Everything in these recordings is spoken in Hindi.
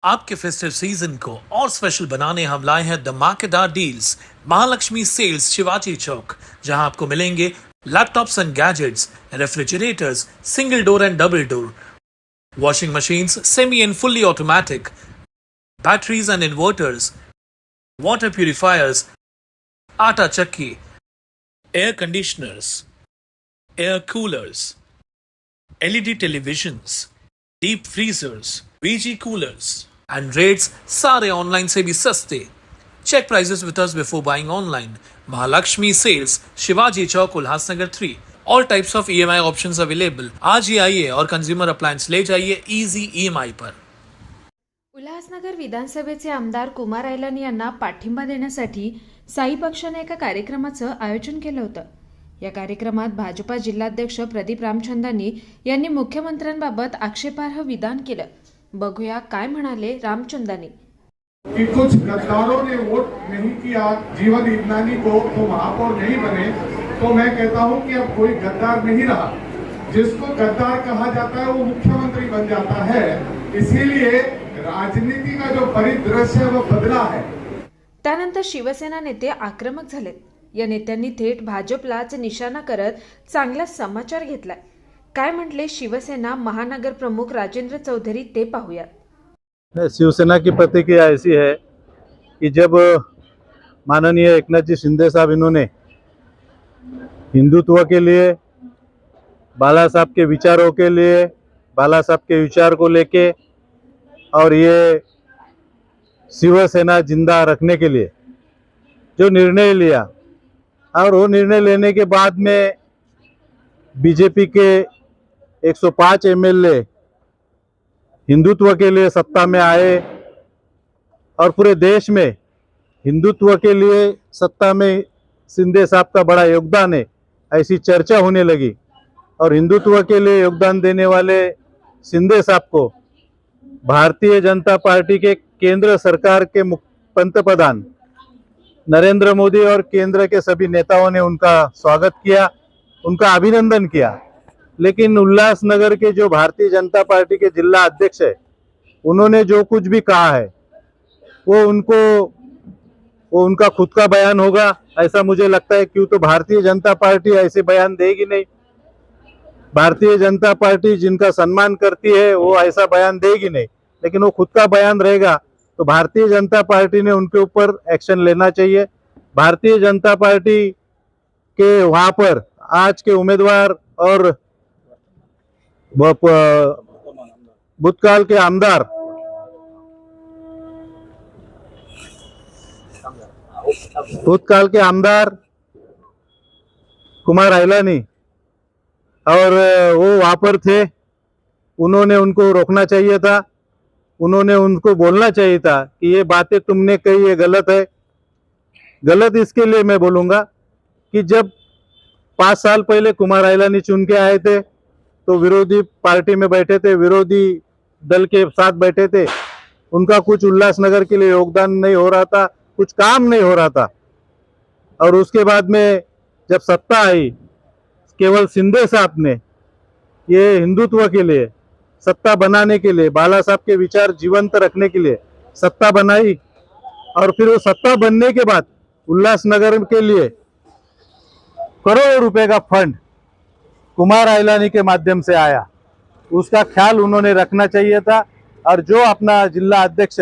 आपके फेस्टिव सीजन को और स्पेशल बनाने हम लाए हैं धमाकेदार डील्स महालक्ष्मी सेल्स शिवाजी चौक, जहां आपको मिलेंगे laptops and gadgets, refrigerators single door and double door, washing machines semi and fully automatic, batteries and inverters, water purifiers, atta chakki, air conditioners, air coolers, LED televisions, deep freezers, VG coolers, and rates सारे ऑनलाइन से भी सस्ते. Check prices with us before buying online. Mahalakshmi Sales, Shivaji Chowk, Ulhasnagar 3. All types of EMI options available. आज ही आइए और कंज्यूमर अप्लायंस ले जाइए इजी EMI पर. उल्हासनगर विधानसभेचे आमदार कुमार आयलानी यांना पाठिंबा देण्यासाठी साई पक्षाने एका कार्यक्रमाचं आयोजन केलं होतं. या कार्यक्रमात भाजपा जिल्हाध्यक्ष प्रदीप रामचंदानी यांनी मुख्यमंत्र्यांबाबत आक्षेपार्ह विधान केलं. बघूया काय म्हणाले रामचंदानी. कि कुछ गद्दारों ने वोट नहीं किया जीवन इदनानी को तो महापौर नहीं बने, तो मैं कहता हूं कि अब कोई गद्दार नहीं रहा. जिसको गद्दार कहा जाता है वो मुख्यमंत्री बन जाता है. इसीलिए राजनीति का जो परिदृश्य है वो बदला है. त्यानंतर शिवसेना नेते आक्रमक झालेत. या नेत्यांनी थेट भाजपलाच निशाणा करत चांगला समाचार घेतलाय. काय म्हटले शिवसेना महानगर प्रमुख राजेंद्र चौधरी ते पाहूयात. शिवसेना की प्रतिक्रिया ऐसी है कि जब माननीय एकनाथ जी शिंदे साहब इन्होंने हिंदुत्व के लिए, बाला साहब के विचारों के लिए, बाला साहब के विचार को लेके और ये शिवसेना जिंदा रखने के लिए जो निर्णय लिया, और वो निर्णय लेने के बाद में बीजेपी के 105 एमएलए हिंदुत्व के लिए सत्ता में आए और पूरे देश में हिंदुत्व के लिए सत्ता में शिंदे साहब का बड़ा योगदान है, ऐसी चर्चा होने लगी. और हिंदुत्व के लिए योगदान देने वाले शिंदे साहब को भारतीय जनता पार्टी के केंद्र सरकार के पंतप्रधान नरेंद्र मोदी और केंद्र के सभी नेताओं ने उनका स्वागत किया, उनका अभिनंदन किया. लेकिन उल्लासनगर के जो भारतीय जनता पार्टी के जिला अध्यक्ष है, उन्होंने जो कुछ भी कहा है वो उनका खुद का बयान होगा ऐसा मुझे लगता है. क्यों तो भारतीय जनता पार्टी ऐसे बयान देगी नहीं. भारतीय जनता पार्टी जिनका सम्मान करती है वो ऐसा बयान देगी नहीं, लेकिन वो खुद का बयान रहेगा. तो भारतीय जनता पार्टी ने उनके ऊपर एक्शन लेना चाहिए. भारतीय जनता पार्टी के वहां पर आज के उम्मीदवार और भूतकाल के आमदार कुमार आयलानी और वो वहां पर थे. उन्होंने उनको रोकना चाहिए था. उन्होंने उनको बोलना चाहिए था कि ये बातें तुमने कही ये गलत है. गलत इसके लिए मैं बोलूंगा कि जब 5 साल पहले कुमार आयलानी चुन के आए थे तो विरोधी पार्टी में बैठे थे, विरोधी दल के साथ बैठे थे. उनका कुछ उल्लासनगर के लिए योगदान नहीं हो रहा था, कुछ काम नहीं हो रहा था. और उसके बाद में जब सत्ता आई, केवल शिंदे साहब ने ये हिंदुत्व के लिए, सत्ता बनाने के लिए, बाला साहब के विचार जीवंत रखने के लिए सत्ता बनाई. और फिर वो सत्ता बनने के बाद उल्लासनगर के लिए करोड़ों रुपए का फंड कुमार आयलानी के माध्यम से आया. उसका ख्याल उन्होंने रखना चाहिए था. और जो अपना जिला अध्यक्ष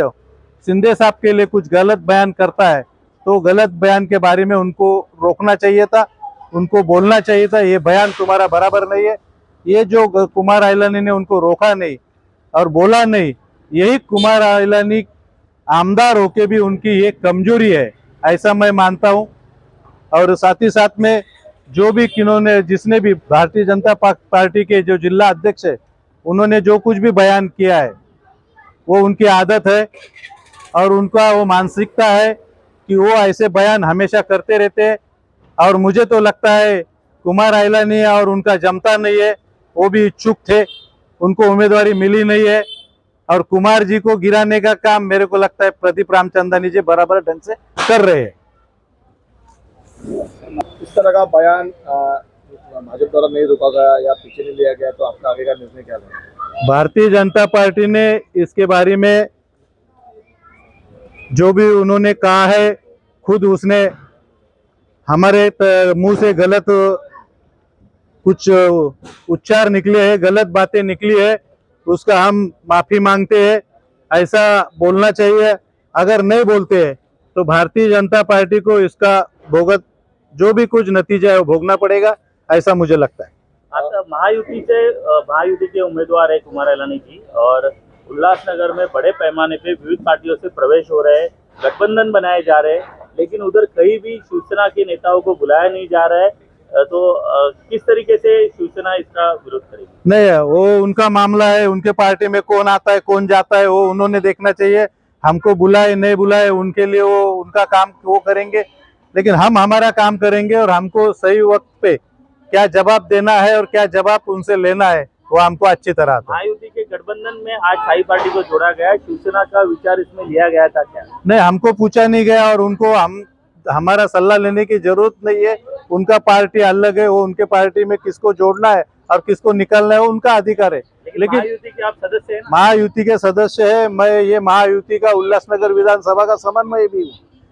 शिंदे साहब के लिए कुछ गलत बयान करता है तो गलत बयान के बारे में उनको रोकना चाहिए था, उनको बोलना चाहिए था ये बयान तुम्हारा बराबर नहीं है. ये जो कुमार आयलानी ने उनको रोका नहीं और बोला नहीं, यही कुमार आयलानी आमदार होके भी उनकी ये कमजोरी है ऐसा मैं मानता हूँ. और साथ ही साथ में जो भी जिसने भी भारतीय जनता पार्टी के जो जिला अध्यक्ष है, उन्होंने जो कुछ भी बयान किया है वो उनकी आदत है और उनका वो मानसिकता है कि वो ऐसे बयान हमेशा करते रहते हैं. और मुझे तो लगता है कुमार आयलानी और उनका जमता नहीं है. वो भी इच्छुक थे, उनको उम्मीदवारी मिली नहीं है. और कुमार जी को गिराने का काम मेरे को लगता है प्रदीप रामचंदानी जी बराबर ढंग से कर रहे हैं. इस तरह का बयान भाजपा द्वारा नहीं रोका गया या पीछे नहीं लिया गया, तो आपका आगे का निर्णय क्या है? भारतीय जनता पार्टी ने इसके बारे में जो भी उन्होंने कहा है, खुद उसने हमारे मुंह से गलत कुछ उच्चार निकले हैं, गलत बातें निकली है, उसका हम माफी मांगते हैं। ऐसा बोलना चाहिए। अगर नहीं बोलते हैं तो भारतीय जनता पार्टी को इसका भोगत जो भी कुछ नतीजा है वो भोगना पड़ेगा, ऐसा मुझे लगता है। आता महायुति के उम्मीदवार है कुमार ऐलानी जी, और उल्लासनगर में बड़े पैमाने पे विविध पार्टियों से प्रवेश हो रहे हैं, गठबंधन बनाए जा रहे हैं, लेकिन उधर कहीं भी शिवसेना के नेताओं को बुलाया नहीं जा रहा है। तो किस तरीके से शिवसेना इसका विरोध करेगी? नहीं, वो उनका मामला है। उनके पार्टी में कौन आता है कौन जाता है वो उन्होंने देखना चाहिए। हमको बुलाए नहीं बुलाए उनके लिए वो उनका काम वो करेंगे, लेकिन हम हमारा काम करेंगे और हमको सही वक्त पे क्या जवाब देना है और क्या जवाब उनसे लेना है वो हमको अच्छी तरह आता है। महायुति के गठबंधन में आज साई पार्टी को जोड़ा गया है, शिवसेना का विचार इसमें लिया गया था क्या? नहीं, हमको पूछा नहीं गया और उनको हमारा सलाह लेने की जरूरत नहीं है। उनका पार्टी अलग है, वो उनके पार्टी में किसको जोड़ना है और किसको निकालना है वो उनका अधिकार है। लेकिन महायुति के आप सदस्य हैं ना? महायुति के सदस्य है, मैं ये महायुति का उल्लासनगर विधानसभा का समन्वय भी हूँ,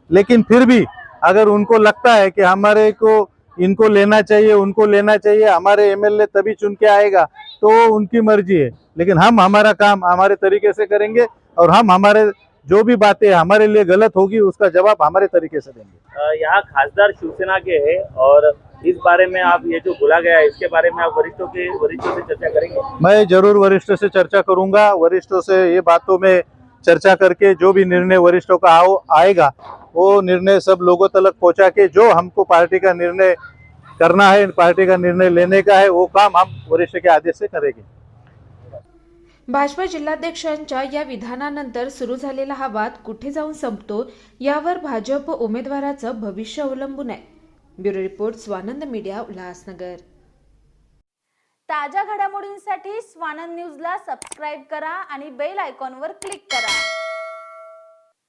लेकिन फिर भी अगर उनको लगता है कि हमारे को इनको लेना चाहिए उनको लेना चाहिए, हमारे एमएलए तभी चुन के आएगा, तो वो उनकी मर्जी है। लेकिन हम हमारा काम हमारे तरीके से करेंगे और हम हमारे जो भी बातें हमारे लिए गलत होगी उसका जवाब हमारे तरीके से देंगे। यहाँ खासदार शिवसेना के हैं और इस बारे में आप ये जो बोला गया है इसके बारे में आप वरिष्ठों से चर्चा करेंगे? मैं जरूर वरिष्ठों से चर्चा करूंगा। वरिष्ठों से ये बातों में चर्चा करके जो भी निर्णय वरिष्ठों का आएगा वो निर्णय सब लोगों तक पहुंचा के जो हमको पार्टी का निर्णय करना है, पार्टी का निर्णय लेने का है, वो काम हम वरिष्ठ के आदेश से करेंगे। भाजपा जिल्हाध्यक्षांच्या या विधानानंतर सुरू झालेला हा वाद कुठे जाऊन संपतो यावर भाजप उमेदवाराचं भविष्य अवलंबून आहे। Bureau report, Swanand media, Ulhasnagar. ताज्या घडामोडींसाठी स्वानंद न्यूजला सबस्क्राईब करा आणि बेल आयकॉनवर क्लिक करा।